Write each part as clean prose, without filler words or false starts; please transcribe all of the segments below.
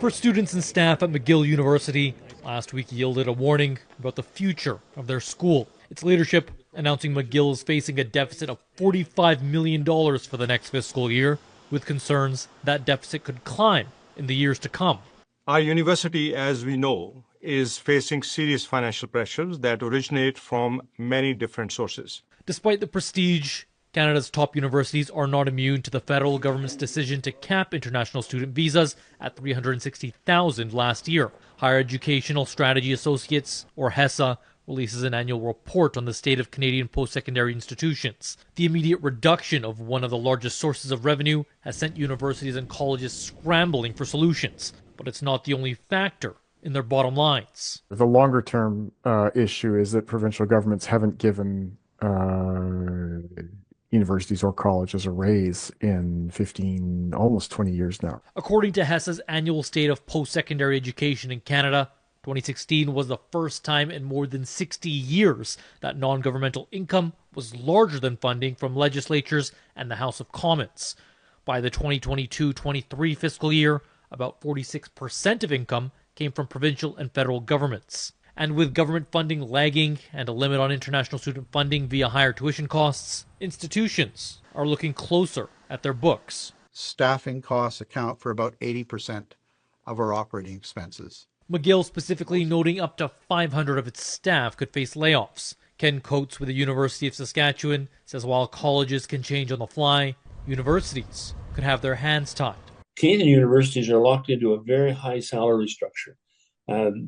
For students and staff at McGill University, last week yielded a warning about the future of their school. Its leadership announcing McGill is facing a deficit of $45 million for the next fiscal year, with concerns that deficit could climb in the years to come. Our university, as we know, is facing serious financial pressures that originate from many different sources. Despite the prestige, Canada's top universities are not immune to the federal government's decision to cap international student visas at 360,000 last year. Higher Educational Strategy Associates, or HESA, releases an annual report on the state of Canadian post-secondary institutions. The immediate reduction of one of the largest sources of revenue has sent universities and colleges scrambling for solutions, but it's not the only factor in their bottom lines. The longer-term issue is that provincial governments haven't given universities or colleges a raise in 15, almost 20 years now. According to HESA's annual state of post-secondary education in Canada, 2016 was the first time in more than 60 years that non-governmental income was larger than funding from legislatures and the House of Commons. By the 2022-23 fiscal year, about 46% of income came from provincial and federal governments. And with government funding lagging and a limit on international student funding via higher tuition costs, institutions are looking closer at their books. Staffing costs account for about 80% of our operating expenses. McGill specifically noting up to 500 of its staff could face layoffs. Ken Coates with the University of Saskatchewan says while colleges can change on the fly, universities could have their hands tied. Canadian universities are locked into a very high salary structure.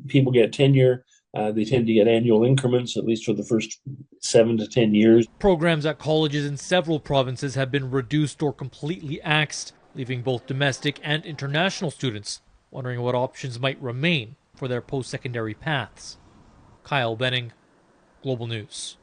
People get tenure. They tend to get annual increments, at least for the first 7 to 10 years. Programs at colleges in several provinces have been reduced or completely axed, leaving both domestic and international students wondering what options might remain for their post-secondary paths. Kyle Benning, Global News.